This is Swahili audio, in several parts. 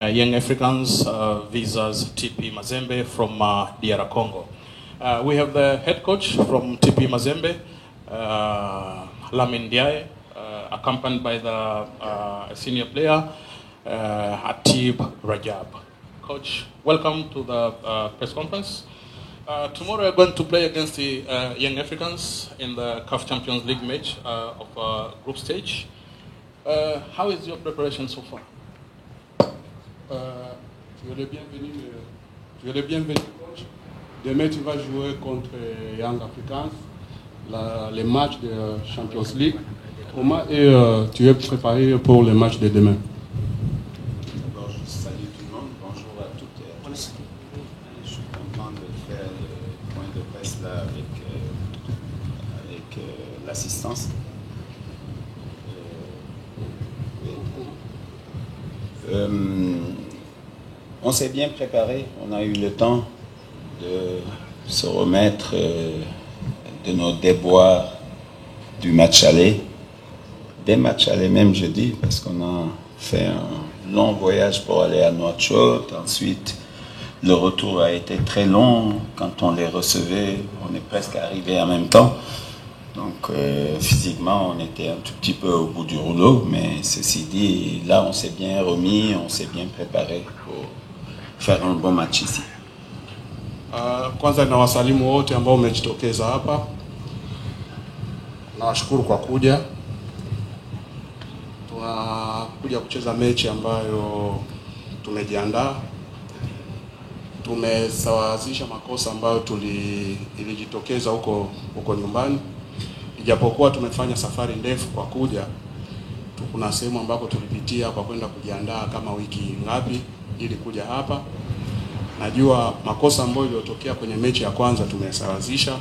Young Africans visas TP Mazembe from DR Congo. We have the head coach from TP Mazembe, Lamin Diaye, accompanied by the senior player, Atib Rajab. Coach, welcome to the press conference. Tomorrow we're going to play against the Young Africans in the CAF Champions League match of group stage. How is your preparation so far? Tu es le bienvenu, coach. Demain, tu vas jouer contre Young Africans, les matchs de Champions League. Comment tu es préparé pour les matchs de demain? D'abord, je salue tout le monde. Bonjour à toutes et à tous. Je suis content de faire le point de presse là avec l'assistance. On s'est bien préparé, on a eu le temps de se remettre de nos déboires du match aller, des matchs aller même je dis, parce qu'on a fait un long voyage pour aller à Nouakchott, ensuite le retour a été très long, quand on les recevait, on est presque arrivé en même temps. Donc physiquement, on était un tout petit peu au bout du rouleau, mais ceci dit, là on s'est bien remis, on s'est bien préparé pour faire un bon match ici. Kwanza nawasalimu wote ambao umejitokeza hapa. Nawashukuru kwa kuja. Tunakuja kucheza mechi ambayo tumejiandaa. Tumesawazisha makosa ambayo ilijitokeza huko nyumbani. Ijapokuwa tumefanya safari ndefu kwa kuja, kuna sehemu ambako tulipitia kwa kwenda kujiandaa kama wiki ngapi ili kuja hapa. Najua makosa ambayo yaliyotokea kwenye mechi ya kwanza tumesawazisha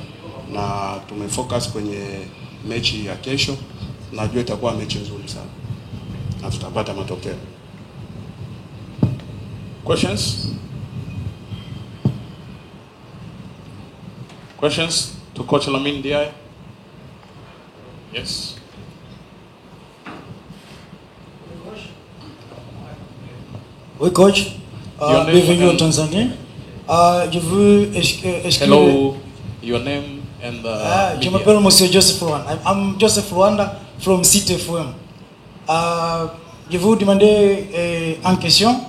na tumefocus kwenye mechi ya kesho. Najua itakuwa mechi nzuri sana na tutapata matokeo. Questions? Questions to Coach Lamin Diaye? Yes. Oui, coach. Bienvenue en Tanzanie. Je veux. Hello, your name and the. Je m'appelle Monsieur Joseph Rwanda. I'm Joseph Rwanda from City FM. Je vous demander une question.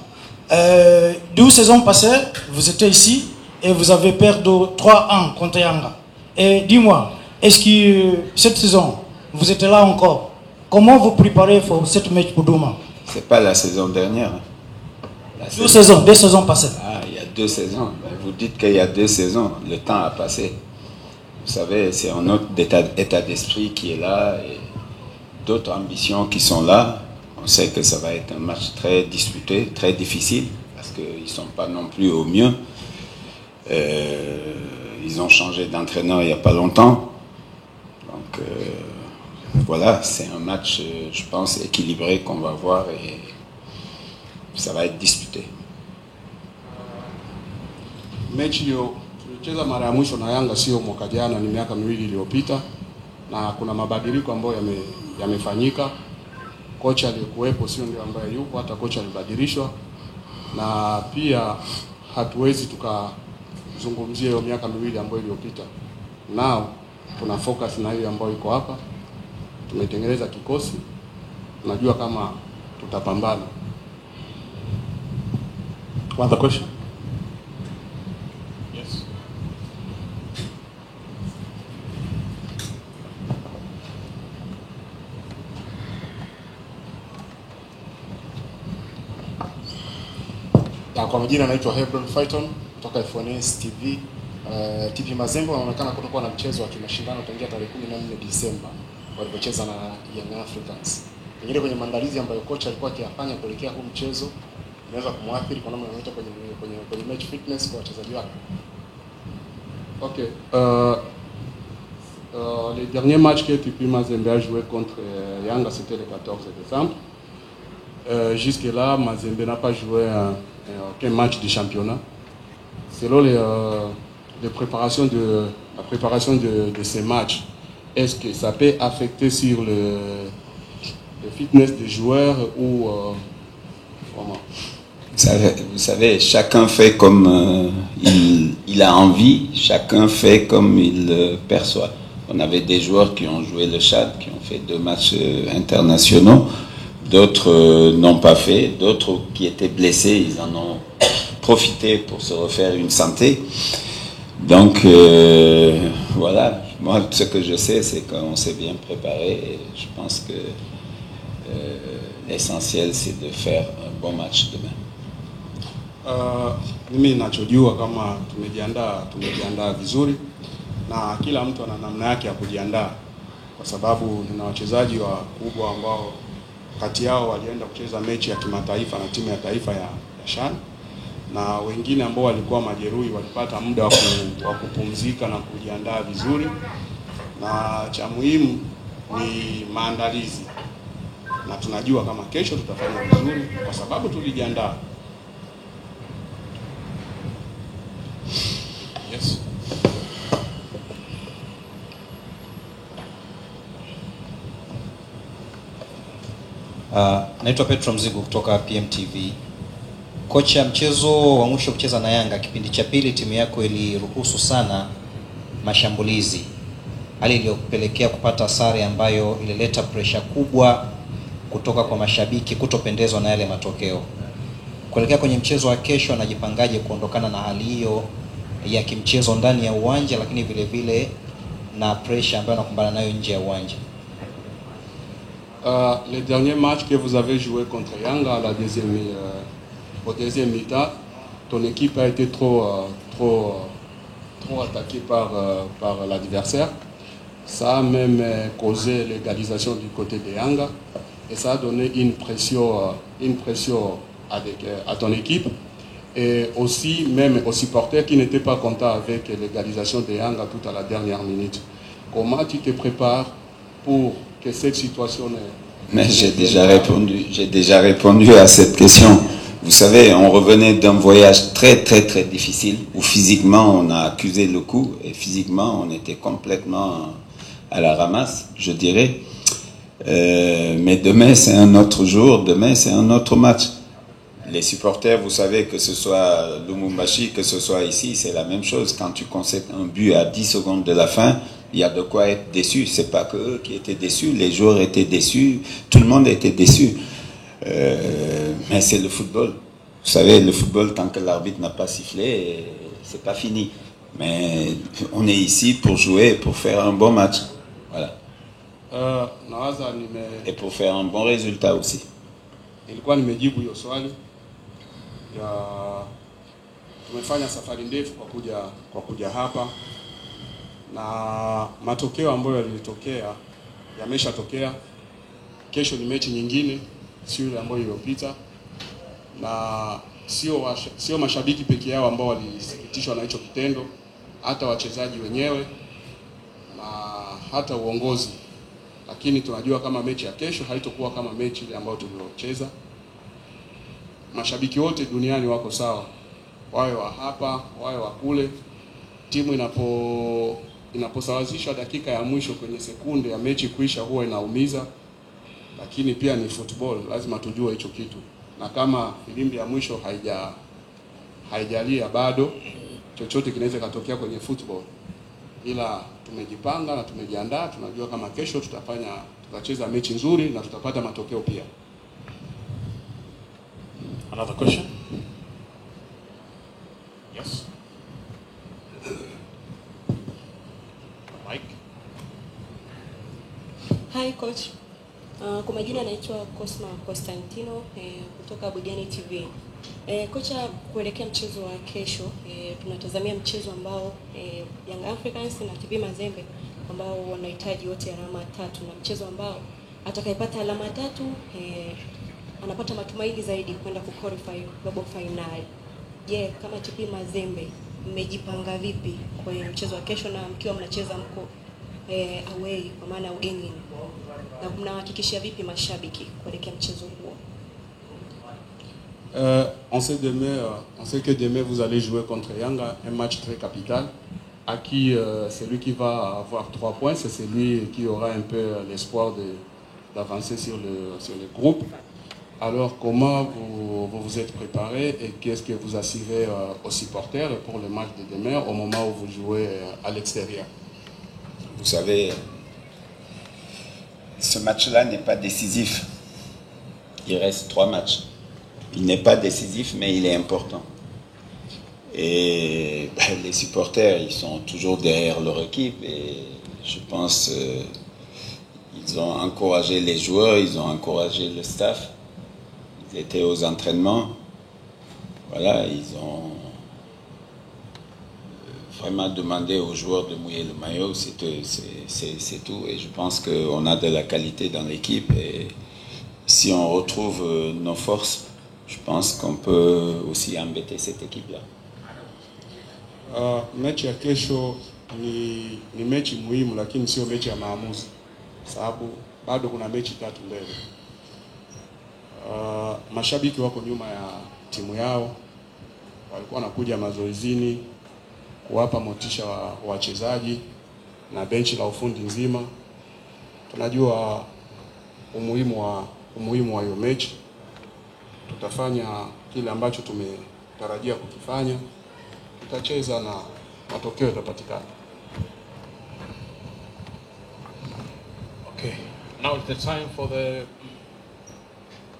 12 saisons passées, vous étiez ici et vous avez perdu 3-1 contre Yanga. Et dis-moi, est-ce que cette saison, vous êtes là encore? Comment vous préparez pour cette match pour demain? C'est pas la saison dernière. Deux saisons passées. Ah, il y a 2 saisons. Vous dites qu'il y a 2 saisons. Le temps a passé. Vous savez, c'est un autre état d'esprit qui est là et d'autres ambitions qui sont là. On sait que ça va être un match très disputé, très difficile, parce qu'ils ne sont pas non plus au mieux. Ils ont changé d'entraîneur il n'y a pas longtemps. Donc voilà, c'est un match, je pense, équilibré qu'on va voir et ça va être disputé. Mechi hiyo tulicheza mara ya mwisho na Yanga sio mwaka jana, ni miaka miwili iliyopita, na kuna mabadiliko ambayo yamefanyika. Kocha aliyekuwepo sio ndio ambaye yupo, hata kocha alibadilishwa, na pia hatuwezi tukazungumzia hiyo miaka miwili ambayo iliyopita. Now tuna focus na hiyo ambayo iko hapa. Tumetengeneza kikosi, tunajua kama tutapambana. One other question? Yes. Kwa majina naitwa Hebron Fighton kutoka FNS TV. TP Mazembe wanaonekana kutokuwa na mchezo wa kimashindano tangia tarehe 14 Disemba walipocheza na Young Africans. Pengine kwenye maandalizi ambayo kocha alikuwa akiyafanya kuelekea huu mchezo inaweza kumwathiri kwa namna yoyote kwenye match fitness kwa wachezaji wake. Ok. Les derniers matchs que TP Mazembe a joué contre Yanga, c'était le 14 décembre. Jusque-là, Mazembe n'a pas joué aucun match du championnat. Selon la préparation de ces matchs, est-ce que ça peut affecter sur le fitness des joueurs ou comment? Vous savez, chacun fait comme il a envie, chacun fait comme il perçoit. On avait des joueurs qui ont joué le Tchad, qui ont fait 2 matchs internationaux, d'autres n'ont pas fait, d'autres qui étaient blessés, ils en ont profité pour se refaire une santé. Donc voilà, moi ce que je sais, c'est qu'on s'est bien préparé et je pense que l'essentiel c'est de faire un bon match demain. Mimi ninachojua kama tumejiandaa vizuri na kila mtu ana namna yake ya kujiandaa, kwa sababu nina wachezaji wakubwa ambao kati yao walienda kucheza mechi ya kimataifa na timu ya taifa ya Shan, na wengine ambao walikuwa majeruhi walipata muda wa kupumzika na kujiandaa vizuri, na cha muhimu ni maandalizi, na tunajua kama kesho tutafanya vizuri kwa sababu tulijiandaa. Yes. Naitwa Petro Mzigo kutoka PMTV. Kocha, mchezo wa mwisho kucheza na Yanga, kipindi cha pili timu yako iliruhusu sana mashambulizi, hali iliyopelekea kupata sare ambayo ilileta pressure kubwa kutoka kwa mashabiki kutopendezwa na yale matokeo. Kuelekea kwenye mchezo wa kesho, anajipangaje kuondokana na hali hiyo ya kimchezo ndani ya uwanja, lakini vile vile na pressure ambayo anakumbana nayo nje ya uwanja? Les derniers matchs que vous avez joué contre Yanga au deuxième mi-temps, ton équipe a été trop attaquée par l'adversaire. Ça a même causé l'égalisation du côté de Yanga et ça a donné une pression à ton équipe et aussi même aux supporters qui n'étaient pas contents avec l'égalisation de Yanga tout à la dernière minute. Comment tu te prépares pour que cette situation Mais j'ai déjà répondu à cette question. Vous savez, on revenait d'un voyage très très très difficile où physiquement on a accusé le coup et physiquement on était complètement à la ramasse, je dirais. Mais demain c'est un autre jour, demain c'est un autre match. Les supporters, vous savez, que ce soit Lumumbashi, que ce soit ici, c'est la même chose. Quand tu concèdes un but à 10 secondes de la fin, il y a de quoi être déçu. C'est pas que eux qui étaient déçus, les joueurs étaient déçus, tout le monde était déçu. Mais c'est le football. Vous savez, le football, tant que l'arbitre n'a pas sifflé, c'est pas fini. Mais on est ici pour jouer, pour faire un bon match. Voilà. Et pour faire un bon résultat aussi. Nilikuwa nimejibu hiyo swali. Tumefanya safari ndefu kwa kuja hapa, na matokeo ambayo yalitokea yameshatokea. Kesho ni mechi nyingine, sio ile ambayo iliyopita, na sio mashabiki pekee yao ambao walisikitishwa na hicho kitendo, hata wachezaji wenyewe na hata uongozi. Lakini tunajua kama mechi ya kesho haitakuwa kama mechi ile ambayo tuliocheza. Mashabiki wote duniani wako sawa, wawe wa hapa, wawe wa kule. Timu inaposawazishwa dakika ya mwisho kwenye sekunde ya mechi kuisha huwa inaumiza, lakini pia ni football, lazima tujue hicho kitu. Na kama filimbi ya mwisho haijalia bado, chochote kinaweza katokea kwenye football. Ila tumejipanga na tumejiandaa, tunajua kama kesho tutacheza mechi nzuri na tutapata matokeo pia. Another question? Yes. Mike. Hi coach. Kwa majina naitwa Cosma Constantino kutoka Bugani TV. Kocha, kuelekea mchezo wa kesho, tunatazamia mchezo ambao Young Africans na TP Mazembe ambao wanahitaji wote alama 3, na mchezo ambao atakayepata alama 3 anapata matumaini zaidi kwenda ku qualify robo final. Je, kama TP Mazembe mmejipanga vipi kwenye mchezo wa kesho, na mkiwa mnacheza mko away kwa maana ugenini, na mnahakikishia vipi mashabiki kuelekea mchezo huo? On sait que demain vous allez jouer contre Yanga, un match très capital. À qui celui qui va avoir 3 points, c'est celui qui aura un peu l'espoir d'avancer sur le groupe. Alors, comment vous vous êtes préparé et qu'est-ce que vous assurez aux supporters pour le match de demain au moment où vous jouez à l'extérieur? Vous savez, ce match-là n'est pas décisif. Il reste 3 matchs. Il n'est pas décisif, mais il est important. Et les supporters, ils sont toujours derrière leur équipe et je pense ils ont encouragé les joueurs, ils ont encouragé le staff. Ils étaient aux entraînements. Voilà, ils ont vraiment demandé aux joueurs de mouiller le maillot, c'est tout. Et je pense qu'on a de la qualité dans l'équipe et si on retrouve nos forces, je pense qu'on peut aussi embêter cette équipe-là. Mechi ya kesho ni mechi muhimu, lakini sio mechi ya maamuzi, sababu bado kuna mechi 3 mbele. Mashabiki wako nyuma ya timu yao, walikuwa wanakuja mazoezini kuwapa motisha wachezaji na benchi la ufundi nzima. Tunajua umuhimu wa hiyo mechi. Tutafanya kile ambacho tumetarajia kukifanya. Tutacheza na matokeo yatapatikana. Okay. Now it's the time for the